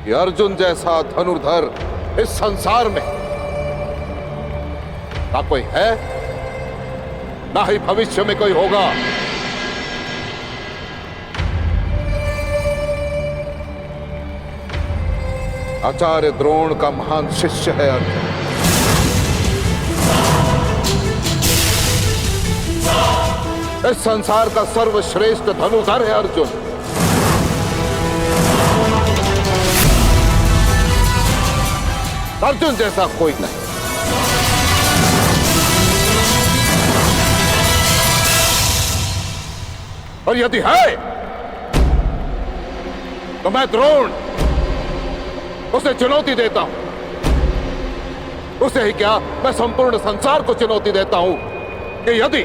कि अर्जुन जैसा धनुर्धर इस संसार में ना कोई है, ना ही भविष्य में कोई होगा। आचार्य द्रोण का महान शिष्य है अर्जुन। इस संसार का सर्वश्रेष्ठ धनुर्धर है अर्जुन। अर्जुन जैसा कोई नहीं। और यदि है तो मैं द्रोण उसे चुनौती देता हूं। उसे ही क्या, मैं संपूर्ण संसार को चुनौती देता हूं कि यदि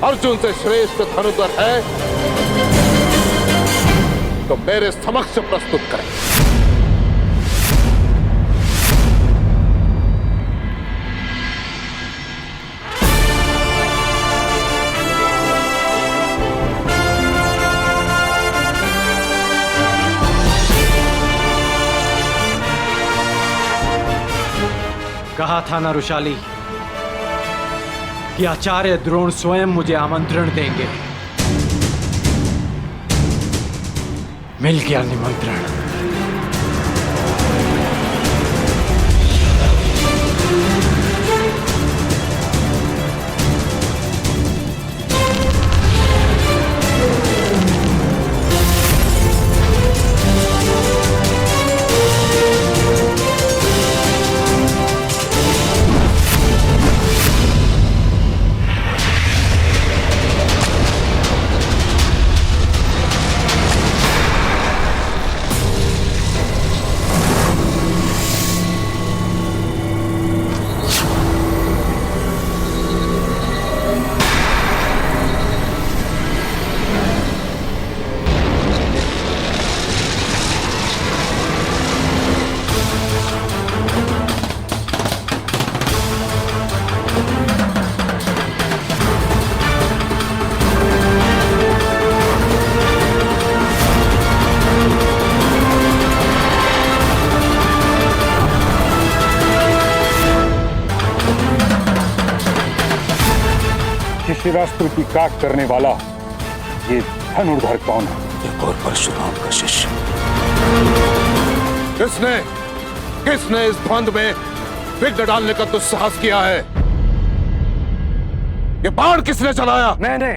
अर्जुन से श्रेष्ठ धनुर्धर है तो मेरे समक्ष प्रस्तुत करें। कहा था ना रुशाली कि आचार्य द्रोण स्वयं मुझे आमंत्रण देंगे। मिल गया निमंत्रण। शिशिरास्त्र की काट करने वाला ये धनुर्धर कौन है? एक और परशुराम का शिष्य। किसने इस द्वंद में विघ्न डालने का दुस्साहस किया है? ये बाण किसने चलाया? मैंने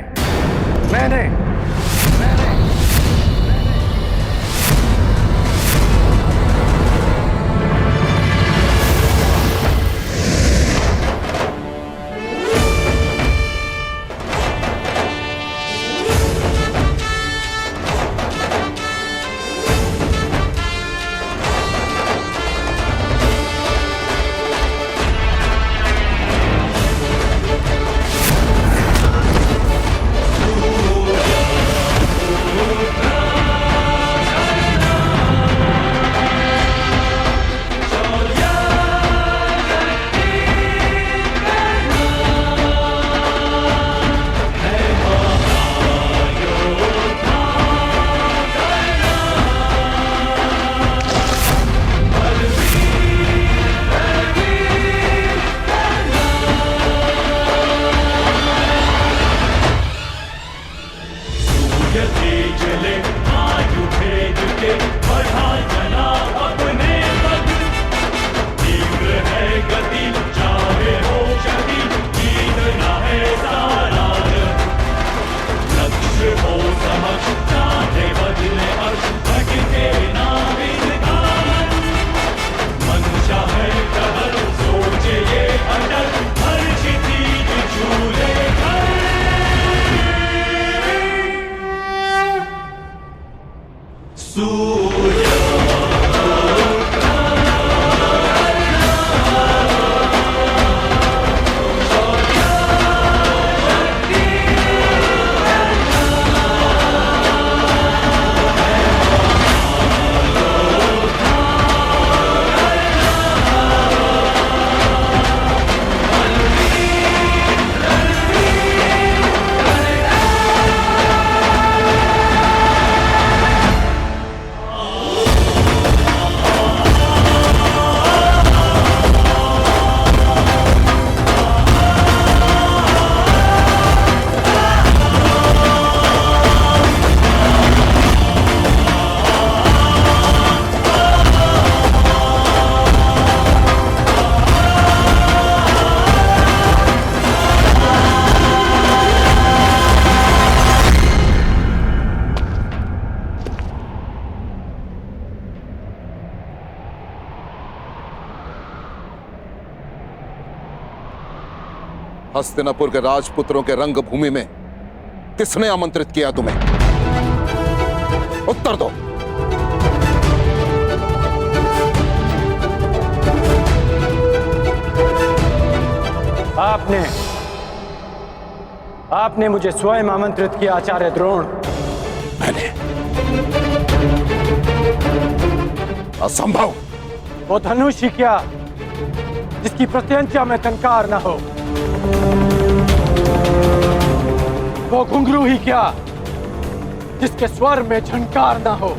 हस्तिनापुर के राजपुत्रों के रंगभूमि में किसने आमंत्रित किया तुम्हें? उत्तर दो। आपने मुझे स्वयं आमंत्रित किया आचार्य द्रोण। मैंने? असंभव। वो धनुष ही क्या जिसकी प्रत्यंचा में टंकार ना हो, वो घुंघरू ही क्या जिसके स्वर में झंकार ना हो,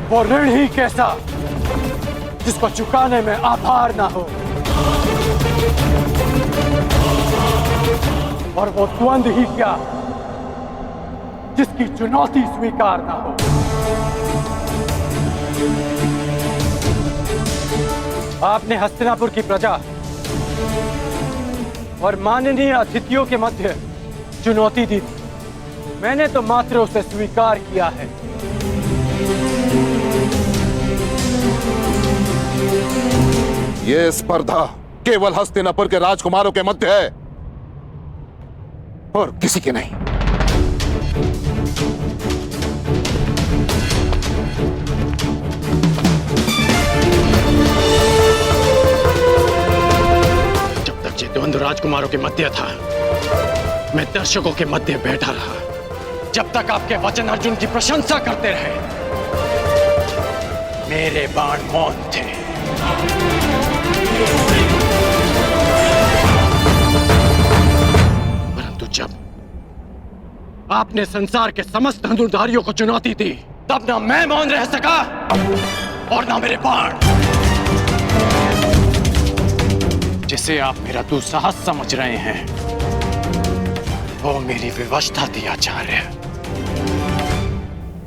वो ऋण ही कैसा जिसको चुकाने में आभार ना हो, और वो द्वंद ही क्या जिसकी चुनौती स्वीकार ना हो। आपने हस्तिनापुर की प्रजा और माननीय अतिथियों के मध्य चुनौती दी, मैंने तो मात्र उसे स्वीकार किया है। यह स्पर्धा केवल हस्तिनापुर के राजकुमारों के मध्य है और किसी के नहीं। जब तक ये द्वंद्व राजकुमारों के मध्य था, मैं दर्शकों के मध्य बैठा रहा। जब तक आपके वचन अर्जुन की प्रशंसा करते रहे, मेरे बाण मौन थे। परंतु जब आपने संसार के समस्त धनुर्धारियों को चुनौती दी, तब ना मैं मौन रह सका और ना मेरे बाण। जिसे आप मेरा दुस्साहस समझ रहे हैं, वो मेरी विवशता थी आचार्य।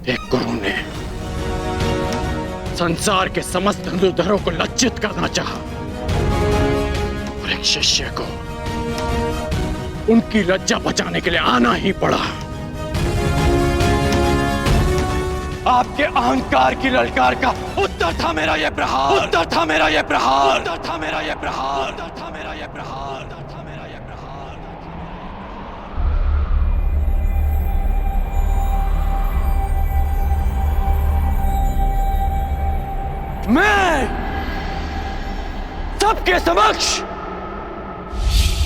एक गुरु ने संसार के समस्त धनुर्धरों को लज्जित करना चाहा और एक शिष्य को उनकी लज्जा बचाने के लिए आना ही पड़ा। आपके अहंकार की ललकार का उत्तर था मेरा यह प्रहार, उत्तर था मेरा यह प्रहार, उत्तर था मेरा यह प्रहार, उत्तर था मेरा यह प्रहार, उत्तर था मेरा यह प्रहार। मैं सबके समक्ष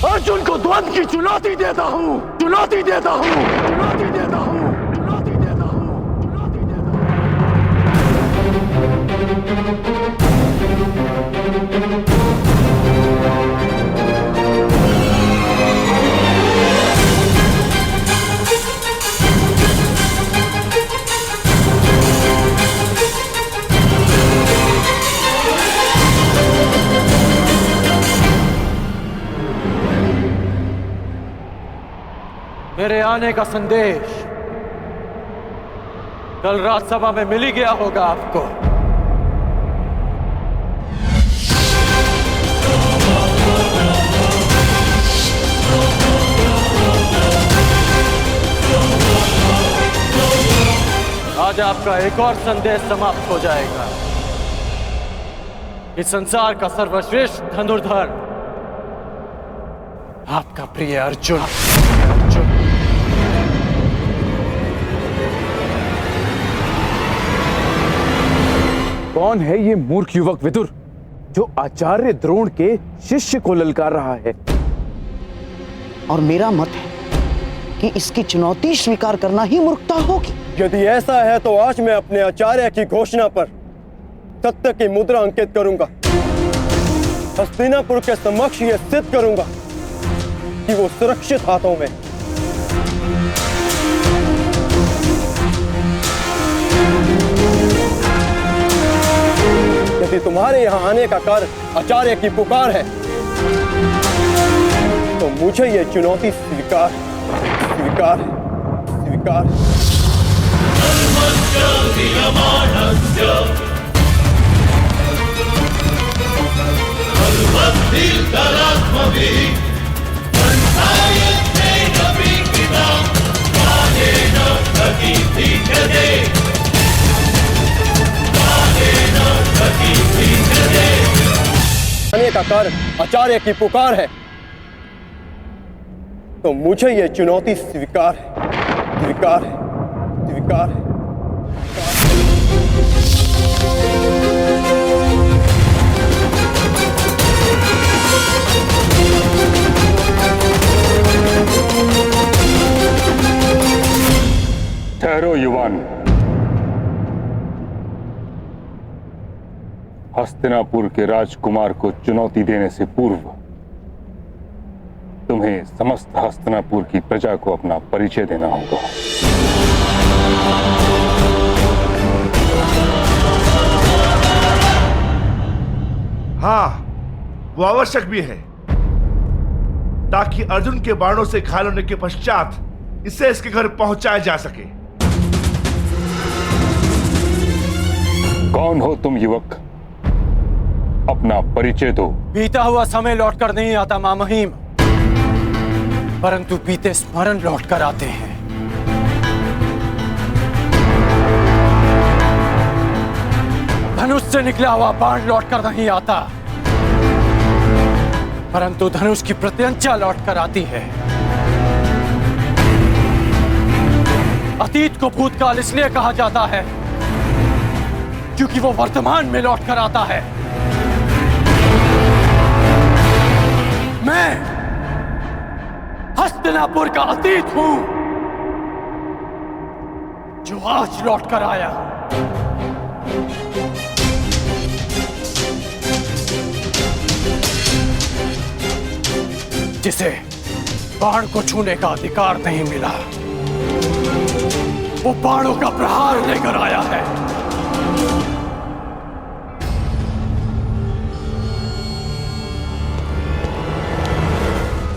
अर्जुन को द्वंद्व की चुनौती देता हूं, चुनौती देता हूं, चुनौती देता हूं, चुनौती देता हूं, चुनौती देता मेरे आने का संदेश कल राजसभा में मिल ही गया होगा आपको। आज आपका एक और संदेश समाप्त हो जाएगा कि संसार का सर्वश्रेष्ठ धनुर्धर आपका प्रिय अर्जुन। कौन है ये मूर्ख युवक विदुर जो आचार्य द्रोण के शिष्य को ललकार रहा है? और मेरा मत है कि इसकी चुनौती स्वीकार करना ही मूर्खता होगी। यदि ऐसा है तो आज मैं अपने आचार्य की घोषणा पर सत्य की मुद्रा अंकित करूंगा। हस्तिनापुर के समक्ष यह सिद्ध करूंगा कि वो सुरक्षित हाथों में। यदि तुम्हारे यहां आने का कारण आचार्य की पुकार है तो मुझे यह चुनौती स्वीकार स्वीकार स्वीकार। आने का कारण आचार्य की पुकार है तो मुझे ये चुनौती स्वीकार है, स्वीकार है, स्वीकार है। ठहरो युवान। हस्तिनापुर के राजकुमार को चुनौती देने से पूर्व तुम्हें समस्त हस्तिनापुर की प्रजा को अपना परिचय देना होगा। हाँ, वो आवश्यक भी है ताकि अर्जुन के बाणों से घायल होने के पश्चात इसे इसके घर पहुंचाया जा सके। कौन हो तुम युवक? अपना परिचय दो। बीता हुआ समय लौटकर नहीं आता मां महिम, परंतु बीते स्मरण लौटकर आते हैं। धनुष से निकला हुआ बाण लौटकर नहीं आता, परंतु धनुष की प्रत्यंचा लौटकर आती है। अतीत को भूतकाल इसलिए कहा जाता है क्योंकि वो वर्तमान में लौटकर आता है। मैं हस्तिनापुर का अतीत हूं जो आज लौटकर आया। जिसे बाण को छूने का अधिकार नहीं मिला, वो बाणों का प्रहार लेकर आया है।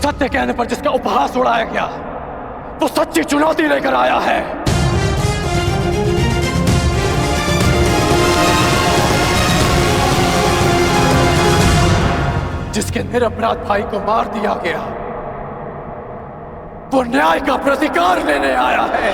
सत्य कहने पर जिसका उपहास उड़ाया गया, वो सच्ची चुनौती लेकर आया है। जिसके निरपराध भाई को मार दिया गया, वो न्याय का प्रतिकार लेने आया है।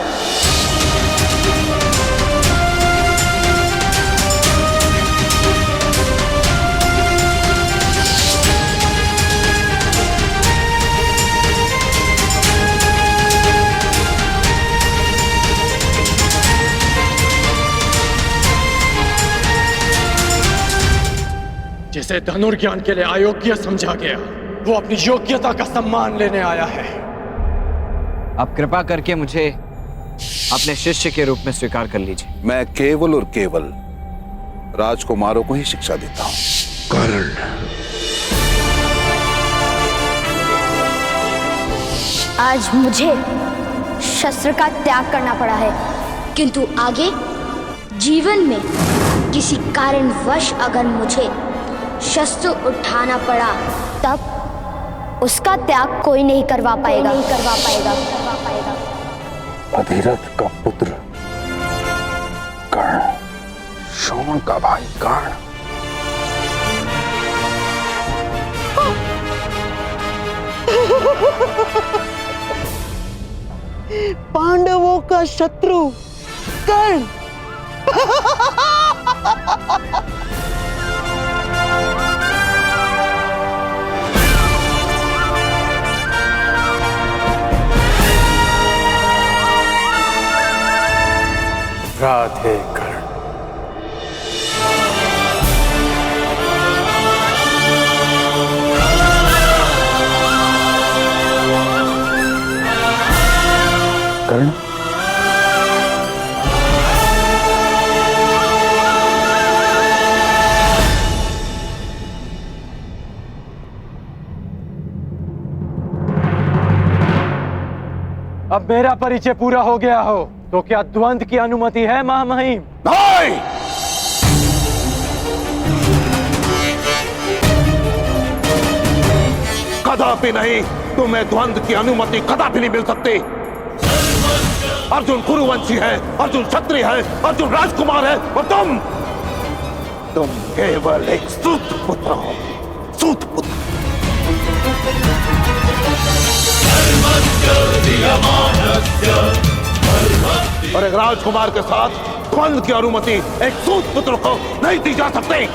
जिसे धनुर्ज्ञान के लिए अयोग्य समझा गया, वो अपनी योग्यता का सम्मान लेने आया है। आप कृपा करके मुझे अपने शिष्य के रूप में स्वीकार कर लीजिए। मैं केवल और केवल राजकुमारों को ही शिक्षा देता हूं। कर्ण, आज मुझे शस्त्र का त्याग करना पड़ा है, किंतु आगे जीवन में किसी कारणवश अगर मुझे शस्त्र उठाना पड़ा, तब उसका त्याग कोई नहीं करवा पाएगा। अधिरथ का पुत्र कर्ण, शोण का भाई कर्ण। पांडवों का शत्रु कर्ण। राधे कर्ण। कर्ण, अब मेरा परिचय पूरा हो गया हो तो क्या द्वंद्व की अनुमति है महामहिम? नहीं! कदापि नहीं। तुम्हें द्वंद्व की अनुमति कदापि नहीं मिल सकती। अर्जुन कुरुवंशी है, अर्जुन क्षत्रिय है, अर्जुन राजकुमार है, और तुम केवल एक सूत पुत्र हो। सूत पुत्र। और एक राजकुमार के साथ द्वंद्व की अनुमति एक सूत पुत्र को नहीं दी जा सकती।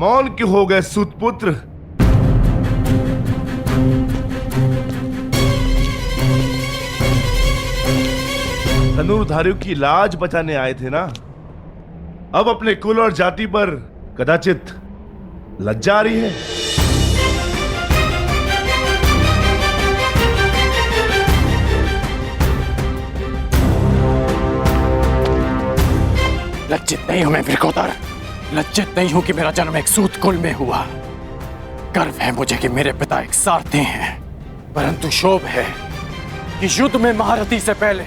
मौन क्यों हो गए सूतपुत्र? धनुर्धारियों की लाज बचाने आए थे ना? अब अपने कुल और जाति पर कदाचित लज्जा आ रही है। लज्जित नहीं हूं मैं वृकोदर, लज्जित नहीं हूं कि मेरा जन्म एक सूत कुल में हुआ। गर्व है मुझे कि मेरे पिता एक सारथी हैं, परंतु क्षोभ है कि युद्ध में महारथी से पहले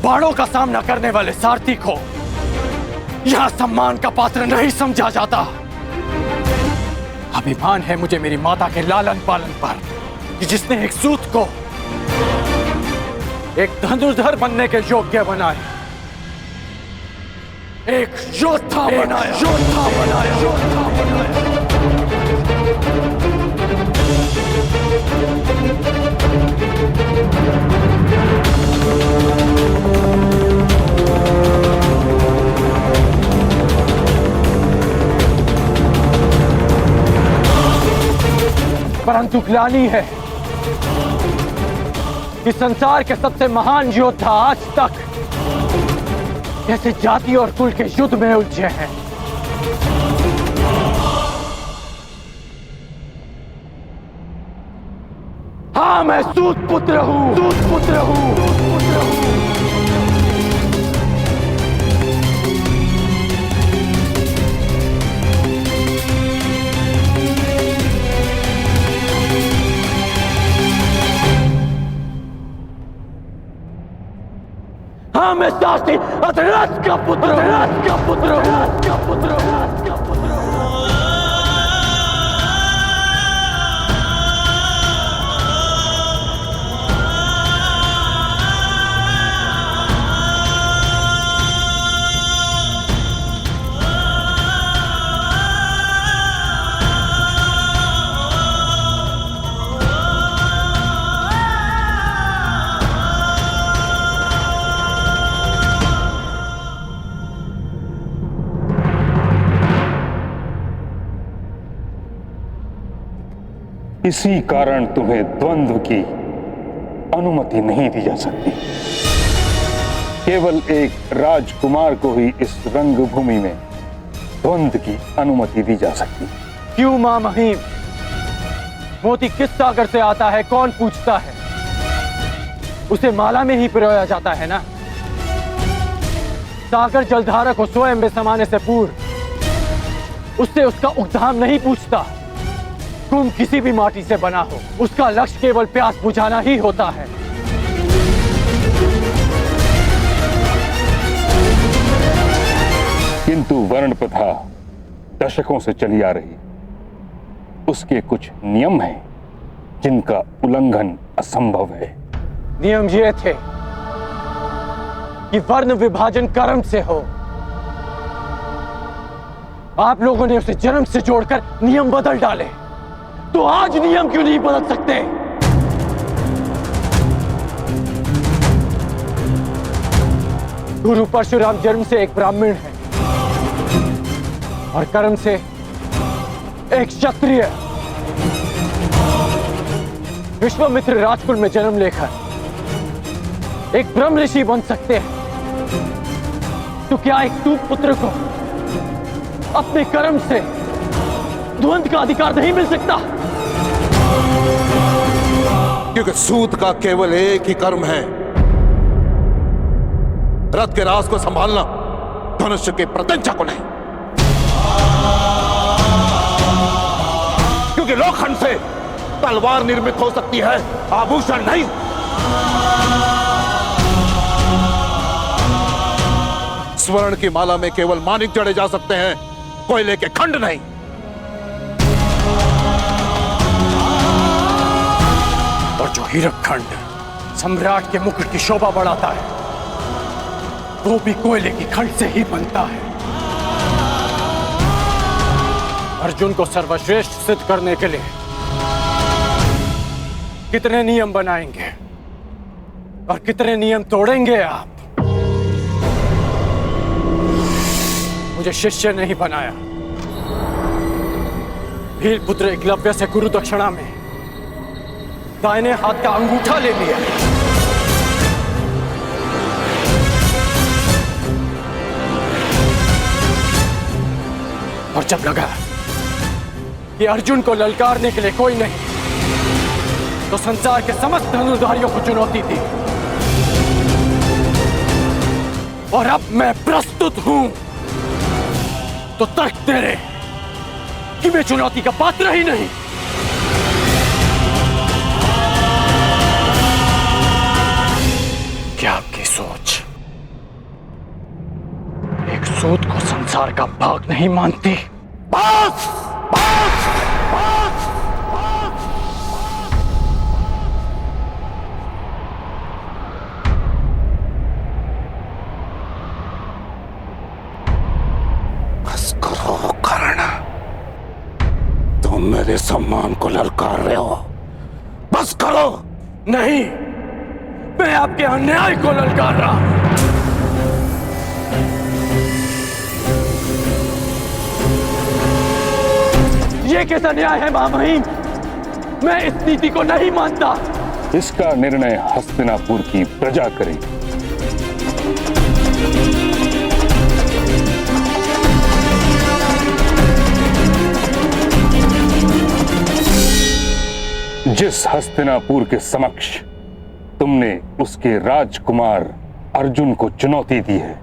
बाणों का सामना करने वाले सारथी को यहां सम्मान का पात्र नहीं समझा जाता। अभिमान है मुझे मेरी माता के लालन पालन पर कि जिसने एक सूत को एक धनुर्धर बनने के योग्य बनाया, एक योद्धा बनाया, योद्धा बनाया, योद्धा बनाया। परंतु ग्लानि है कि संसार के सबसे महान योद्धा आज तक जैसे जाति और कुल के युद्ध में उलझे हैं। हाँ, मैं सूत पुत्र हूं, सूत पुत्र हूं, सूत पुत्र हूं। हाँ, मैं सारथी अधराज का पुत्र हूं, अधराज का पुत्र हूं, अधराज का पुत्र हूं, अधराज का पुत्र हूं। इसी कारण तुम्हें द्वंद्व की अनुमति नहीं दी जा सकती। केवल एक राजकुमार को ही इस रंगभूमि में द्वंद्व की अनुमति दी जा सकती। क्यों मां महिम? मोती किस सागर से आता है कौन पूछता है? उसे माला में ही पिरोया जाता है ना। सागर जलधारा को स्वयं में समाने से पूर्व उससे उसका उद्धाम नहीं पूछता। कुंभ किसी भी माटी से बना हो, उसका लक्ष्य केवल प्यास बुझाना ही होता है। किंतु वर्ण प्रथा दशकों से चली आ रही, उसके कुछ नियम हैं जिनका उल्लंघन असंभव है। नियम ये थे कि वर्ण विभाजन कर्म से हो। आप लोगों ने उसे जन्म से जोड़कर नियम बदल डाले, तो आज नियम क्यों नहीं बदल सकते? गुरु परशुराम जन्म से एक ब्राह्मण है और कर्म से एक क्षत्रिय। विश्वामित्र राजकुल में जन्म लेकर एक ब्रह्म ऋषि बन सकते हैं, तो क्या एक सूत पुत्र को अपने कर्म से द्वंद्व का अधिकार नहीं मिल सकता? क्योंकि सूत का केवल एक ही कर्म है, रथ के राज को संभालना, धनुष के प्रत्यंचा को नहीं। क्योंकि लोखंड से तलवार निर्मित हो सकती है, आभूषण नहीं। स्वर्ण की माला में केवल मानिक जड़े जा सकते हैं, कोयले के खंड नहीं। और जो हीरक खंड सम्राट के मुकुट की शोभा बढ़ाता है, वो भी कोयले की खंड से ही बनता है। अर्जुन को सर्वश्रेष्ठ सिद्ध करने के लिए कितने नियम बनाएंगे और कितने नियम तोड़ेंगे आप? मुझे शिष्य नहीं बनाया, भील पुत्र एकलव्य से गुरु दक्षिणा में दाहिने हाथ का अंगूठा ले लिया। और जब लगा कि अर्जुन को ललकारने के लिए कोई नहीं, तो संसार के समस्त धनुर्धारियों को चुनौती दी। और अब मैं प्रस्तुत हूं तो तर्क तेरे कि मैं चुनौती का पात्र ही नहीं। क्या आपकी सोच एक सूत को संसार का भाग नहीं मानती? बस! बस! बस! बस करो कर्ण, तुम मेरे सम्मान को ललकार रहे हो। बस करो। नहीं, मैं आपके अन्याय को ललकार रहा हूं। ये कैसा न्याय है महामहिम? मैं इस नीति को नहीं मानता। इसका निर्णय हस्तिनापुर की प्रजा करेगी। जिस हस्तिनापुर के समक्ष तुमने उसके राजकुमार अर्जुन को चुनौती दी है,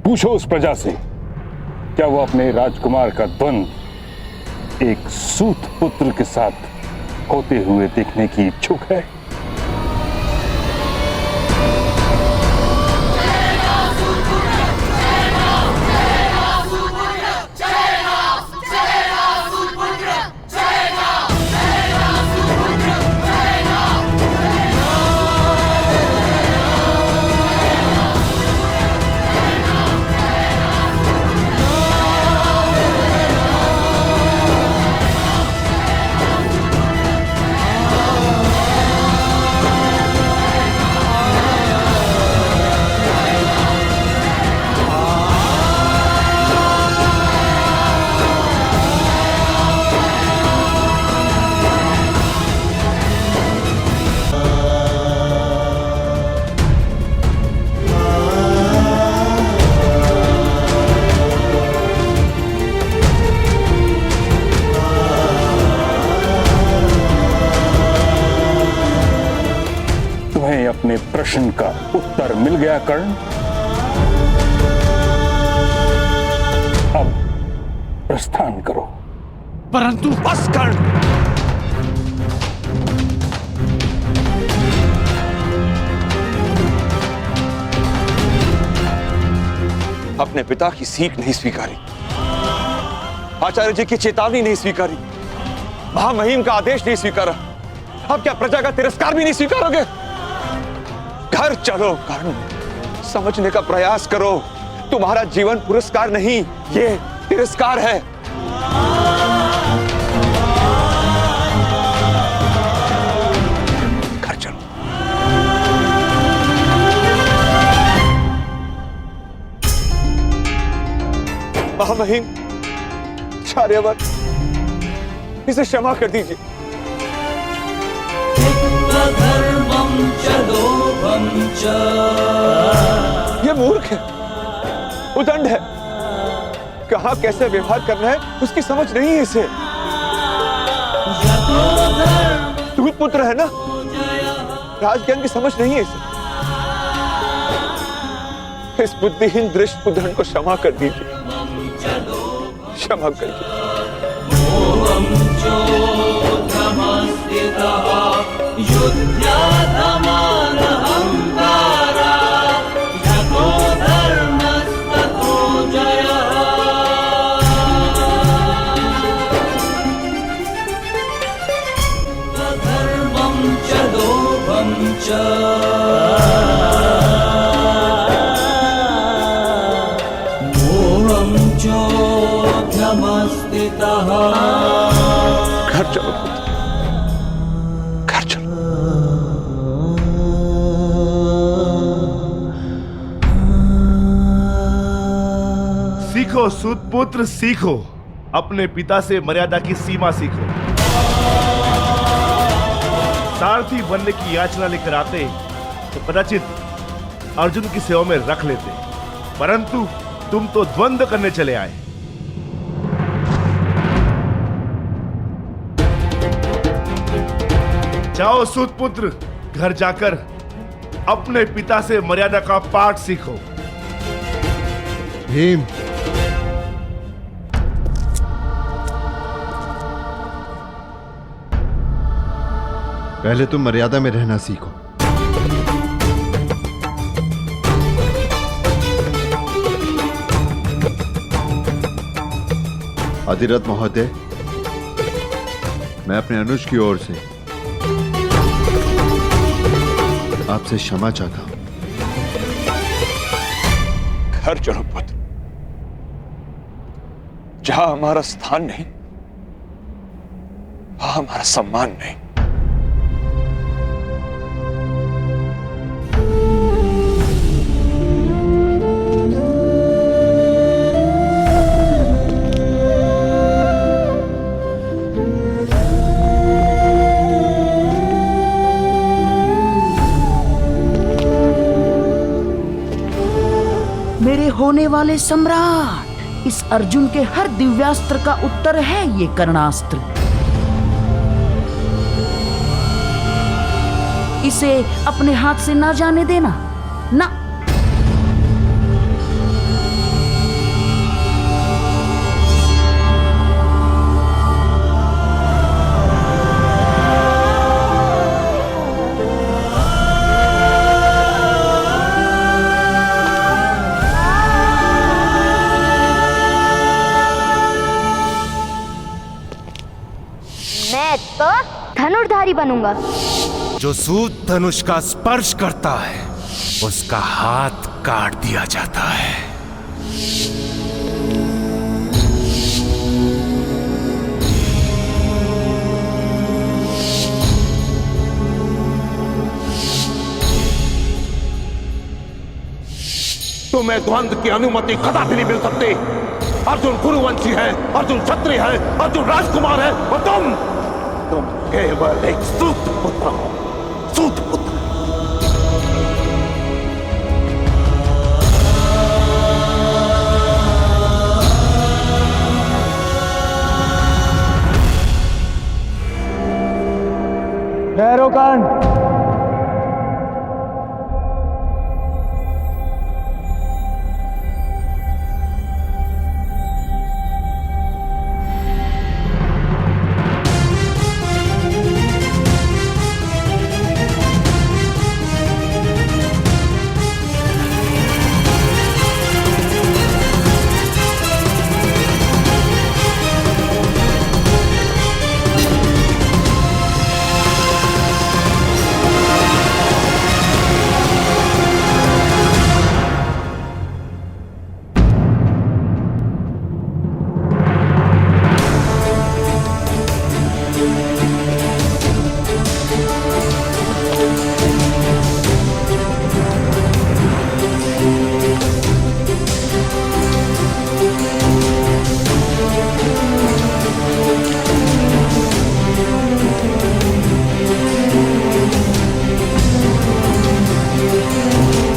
पूछो उस प्रजा से क्या वो अपने राजकुमार का द्वंद्व एक सूत पुत्र के साथ होते हुए देखने की इच्छुक है? अपने प्रश्न का उत्तर मिल गया कर्ण? अब प्रस्थान करो। परंतु बस कर्ण! अपने पिता की सीख नहीं स्वीकारी, आचार्य जी की चेतावनी नहीं स्वीकारी, महामहिम का आदेश नहीं स्वीकारा, अब क्या प्रजा का तिरस्कार भी नहीं स्वीकारोगे? घर चलो कर्ण, समझने का प्रयास करो। तुम्हारा जीवन पुरस्कार नहीं, ये तिरस्कार है। घर चलो। महामहिम, आचार्यवर, इसे क्षमा कर दीजिए। ये मूर्ख है, उदंड है, कहां कैसे व्यवहार करना है उसकी समझ नहीं है इसे। दूत पुत्र है ना, राजज्ञान की समझ नहीं है इसे। इस बुद्धिहीन दृष्ट उदंड को क्षमा कर दीजिए, क्षमा कर दीजिए। घर चलो, घर चलो। सीखो सूतपुत्र, सीखो। अपने पिता से मर्यादा की सीमा सीखो। सारथी बनने की याचना लेकर आते तो कदाचित अर्जुन की सेवा में रख लेते, परंतु तुम तो द्वंद्व करने चले आए। जाओ सूतपुत्र, घर जाकर अपने पिता से मर्यादा का पाठ सीखो। भीम, पहले तुम मर्यादा में रहना सीखो। अधिरथ महोदय, मैं अपने अनुज की ओर से आपसे क्षमा चाहता हूं। घर चलो पुत्र, जहां हमारा स्थान नहीं वहां हमारा सम्मान नहीं। मेरे होने वाले सम्राट, इस अर्जुन के हर दिव्यास्त्र का उत्तर है ये कर्णास्त्र। इसे अपने हाथ से ना जाने देना, ना। मैं तो धनुर्धारी बनूंगा। जो सूत धनुष का स्पर्श करता है उसका हाथ काट दिया जाता है। तुम्हें द्वंद्व की अनुमति कदापि नहीं मिल सकती। अर्जुन कुरुवंशी है, अर्जुन क्षत्रिय है, अर्जुन राजकुमार है, और तुम केवल एक सूत पुत्र हो। सूत पुत्र। ठहरो कान।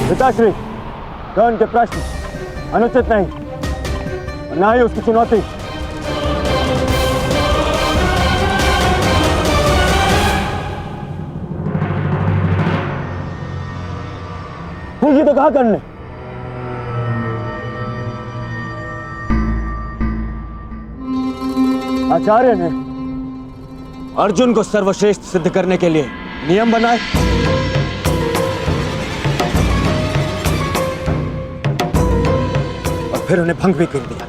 पिताश्री, कर्ण के प्रश्न अनुचित नहीं और ना ही उसकी चुनौती। पूछी तो कहा कर्ण ने। आचार्य ने अर्जुन को सर्वश्रेष्ठ सिद्ध करने के लिए नियम बनाए, फिर उन्हें भंग भी कर दिया।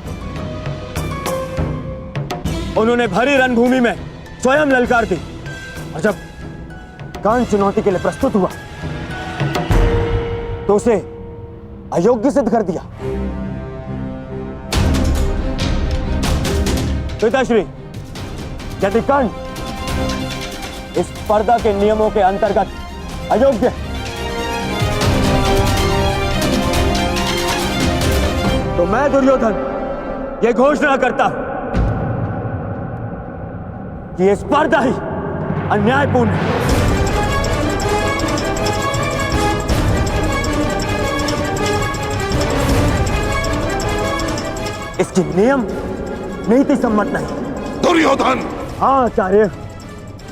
उन्होंने भरी रणभूमि में स्वयं ललकार दी, और जब कर्ण चुनौती के लिए प्रस्तुत हुआ तो उसे अयोग्य सिद्ध कर दिया। पिताश्री, यदि कर्ण इस स्पर्धा के नियमों के अंतर्गत अयोग्य तो मैं दुर्योधन ये घोषणा करता हूं कि ये स्पर्धा ही अन्यायपूर्ण है। इसकी नियम नीति सम्मत नहीं। दुर्योधन! हाँ आचार्य,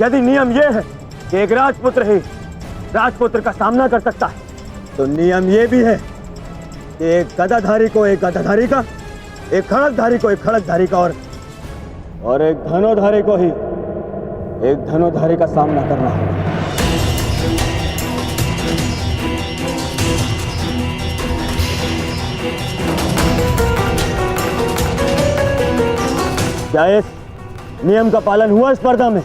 यदि नियम यह है कि एक राजपुत्र ही राजपुत्र का सामना कर सकता है, तो नियम यह भी है कि एक गदाधारी को एक गदाधारी का, एक खड़गधारी को एक खड़गधारी का और एक धनुर्धारी को ही एक धनुर्धारी का सामना करना होगा। क्या इस नियम का पालन हुआ स्पर्धा में?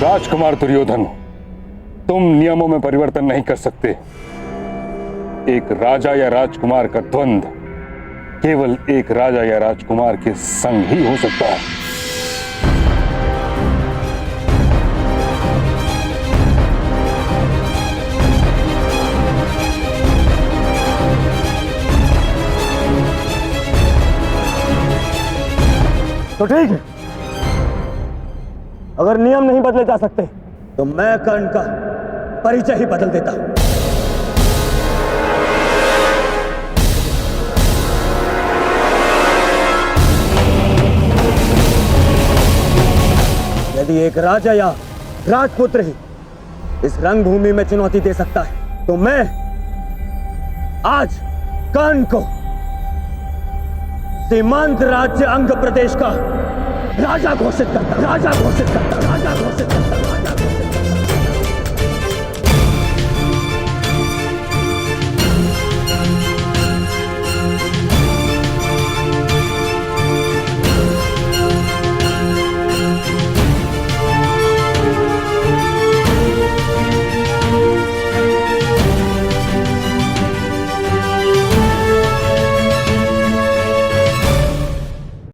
राजकुमार दुर्योधन, तुम नियमों में परिवर्तन नहीं कर सकते। एक राजा या राजकुमार का द्वंद्व केवल एक राजा या राजकुमार के संग ही हो सकता है। तो ठीक है, अगर नियम नहीं बदले जा सकते तो मैं कर्ण का परिचय ही बदल देता हूं। यदि एक राजा या राजपुत्र ही इस रंगभूमि में चुनौती दे सकता है, तो मैं आज कर्ण को सीमांत राज्य अंग प्रदेश का राजा घोषित करता।